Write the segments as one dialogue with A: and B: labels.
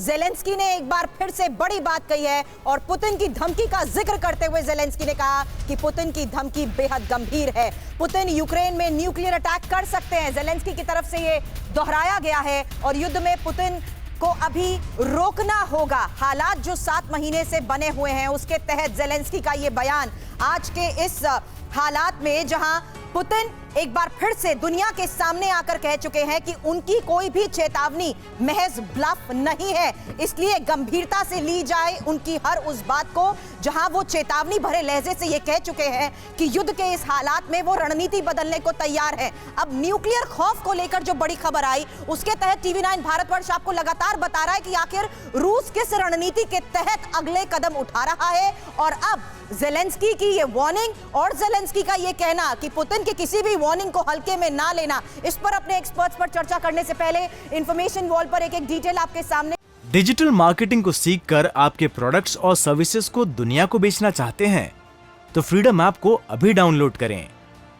A: Zelensky ने एक बार फिर से बड़ी बात कही है और पुतिन की धमकी का जिक्र करते हुए ज़ेलेंस्की ने कहा कि पुतिन की धमकी बेहद गंभीर है। पुतिन यूक्रेन में न्यूक्लियर अटैक कर सकते हैं, ज़ेलेंस्की की तरफ से ये दोहराया गया है और युद्ध में पुतिन को अभी रोकना होगा। हालात जो 7 महीने से बने हुए हैं उसके तहत ज़ेलेंस्की का ये बयान आज के इस हालात में, जहां पुतिन एक बार फिर से दुनिया के सामने आकर कह चुके हैं कि उनकी कोई भी चेतावनी महज ब्लफ नहीं है, इसलिए गंभीरता से ली जाए उनकी हर उस बात को, जहां वो चेतावनी भरे लहजे से ये कह चुके हैं कि युद्ध के इस हालात में वो रणनीति बदलने को तैयार है। अब न्यूक्लियर खौफ को लेकर जो बड़ी खबर आई उसके तहत टीवी9 भारतवर्ष आपको लगातार बता रहा है कि आखिर रूस किस रणनीति के तहत अगले कदम उठा रहा है। और अब ज़ेलेंस्की की ये वार्निंग और ज़ेलेंस्की का ये कहना कि पुतिन की किसी भी वार्निंग को हल्के में ना लेना, इस पर अपने एक्सपर्ट्स पर चर्चा करने से पहले इंफॉर्मेशन वॉल पर एक डिटेल आपके सामने।
B: डिजिटल मार्केटिंग को सीखकर आपके प्रोडक्ट्स और सर्विसेज को दुनिया को बेचना चाहते हैं तो फ्रीडम ऐप को अभी डाउनलोड करें,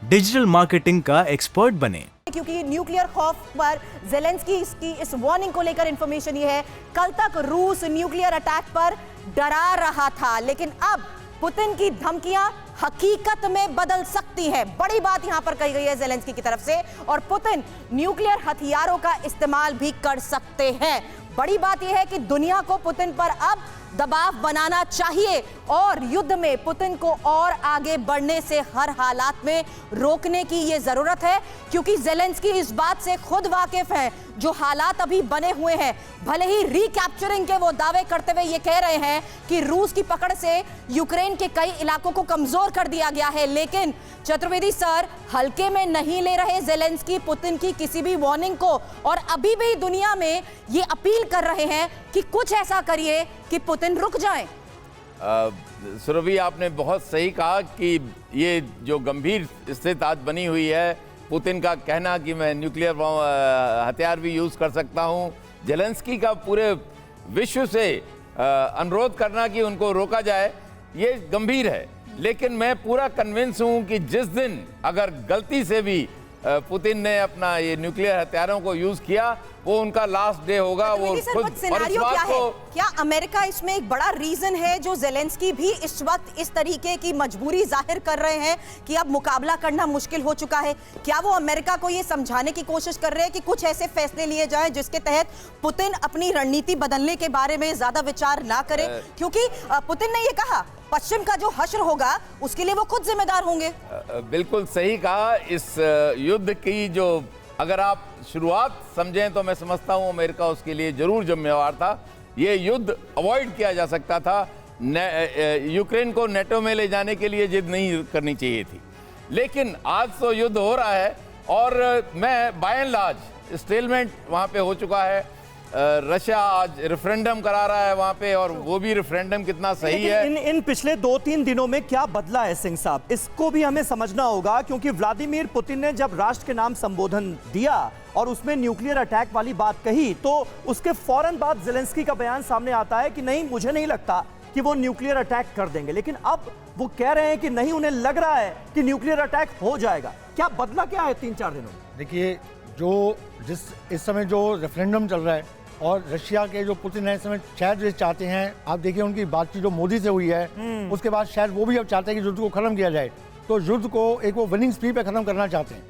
B: डिजिटल मार्केटिंग का एक्सपर्ट बने।
A: क्योंकि न्यूक्लियर खौफ पर ज़ेलेंस्की की इस वार्निंग को लेकर इंफॉर्मेशन ये है, कल तक रूस न्यूक्लियर अटैक पर डरा रहा था, लेकिन अब पुतिन की धमकियां हकीकत में बदल सकती हैं। बड़ी बात यहां पर कही गई है ज़ेलेंस्की की तरफ से, और पुतिन न्यूक्लियर हथियारों का इस्तेमाल भी कर सकते हैं। बड़ी बात यह है कि दुनिया को पुतिन पर अब दबाव बनाना चाहिए और युद्ध में पुतिन को और आगे बढ़ने से हर हालात में रोकने की यह जरूरत है, क्योंकि ज़ेलेंस्की इस बात से खुद वाकिफ है जो हालात अभी बने हुए हैं। भले ही रिकैप्चरिंग के वो दावे करते हुए ये कह रहे हैं कि रूस की पकड़ से यूक्रेन के कई इलाकों को कमजोर कर दिया गया है, लेकिन चतुर्वेदी सर हल्के में नहीं ले रहे ज़ेलेंस्की पुतिन की किसी भी वार्निंग को, और अभी भी दुनिया में ये अपील कर रहे हैं कि कुछ ऐसा करिए कि पुतिन रुक जाएं।
C: सुरभि, आपने बहुत सही कहा कि ये जो गंभीर स्थिति आज बनी हुई है, पुतिन का कहना कि मैं न्यूक्लियर हथियार भी यूज़ कर सकता हूँ, ज़ेलेंस्की का पूरे विश्व से अनुरोध करना कि उनको रोका जाए, ये गंभीर है। लेकिन मैं पूरा कन्विंस हूँ कि जिस दिन अगर गलती से भी पुतिन ने अपना ये न्यूक्लियर हथियारों को यूज किया, वो उनका लास्ट डे होगा। वो खुद
A: सिनेरियो क्या है? क्या अमेरिका इसमें एक बड़ा रीजन है जो ज़ेलेंस्की भी इस वक्त इस तरीके की मजबूरी जाहिर कर रहे हैं कि अब मुकाबला करना मुश्किल हो चुका है? क्या वो अमेरिका को ये समझाने की कोशिश कर रहे हैं कि कुछ ऐसे फैसले लिए जाएं जिसके तहत पुतिन अपनी रणनीति बदलने के बारे में ज्यादा विचार ना करे? क्योंकि पुतिन ने ये कहा पश्चिम का जो हश्र होगा उसके लिए वो खुद जिम्मेदार होंगे।
C: बिल्कुल सही कहा। इस युद्ध की जो अगर आप शुरुआत समझें तो मैं समझता हूं अमेरिका उसके लिए जरूर जिम्मेवार था। ये युद्ध अवॉइड किया जा सकता था। यूक्रेन को नेटो में ले जाने के लिए जिद नहीं करनी चाहिए थी, लेकिन आज तो युद्ध हो रहा है और मैं बाय एंड लार्ज स्टेलमेंट वहां पे हो चुका है। रशिया आज रेफरेंडम करा रहा है वहां पे, और वो भी रेफरेंडम कितना सही है।
D: इन पिछले 2-3 दिनों में क्या बदला है सिंह साहब, इसको भी हमें समझना होगा, क्योंकि व्लादिमीर पुतिन ने जब राष्ट्र के नाम संबोधन दिया और उसमें न्यूक्लियर अटैक वाली बात कही, तो उसके फौरन बाद ज़ेलेंस्की का बयान सामने आता है कि नहीं, मुझे नहीं लगता कि वो न्यूक्लियर अटैक कर देंगे। लेकिन अब वो कह रहे हैं कि नहीं, उन्हें लग रहा है कि न्यूक्लियर अटैक हो जाएगा। क्या बदला क्या है 3-4 दिनों में?
E: देखिए, इस समय जो रेफरेंडम चल रहा है और रशिया के जो पुतिन है इस समय शायद ये चाहते हैं, आप देखिए उनकी बातचीत जो मोदी से हुई है उसके बाद शायद वो भी अब चाहते हैं कि युद्ध को खत्म किया जाए, तो युद्ध को एक वो विनिंग स्पीड पे खत्म करना चाहते हैं।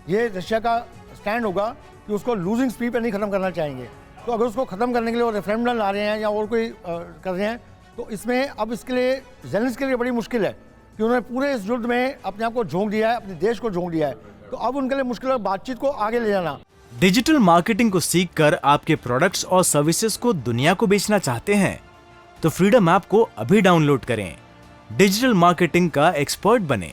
E: ये रशिया का स्टैंड होगा कि उसको लूजिंग स्पीड पे नहीं खत्म करना चाहेंगे। तो अगर उसको खत्म करने के लिए वो रेफरेंडम ला रहे हैं या और कोई कर रहे हैं, तो इसमें अब इसके लिए ज़ेलेंस्की के लिए बड़ी मुश्किल है कि उन्होंने पूरे इस युद्ध में अपने आप को झोंक दिया है, अपने देश को झोंक दिया है। तो अब उनके लिए मुश्किल है बातचीत को आगे ले जाना।
B: डिजिटल मार्केटिंग को सीखकर आपके प्रोडक्ट्स और सर्विसेज को दुनिया को बेचना चाहते हैं तो फ्रीडम ऐप को अभी डाउनलोड करें, डिजिटल मार्केटिंग का एक्सपर्ट बने।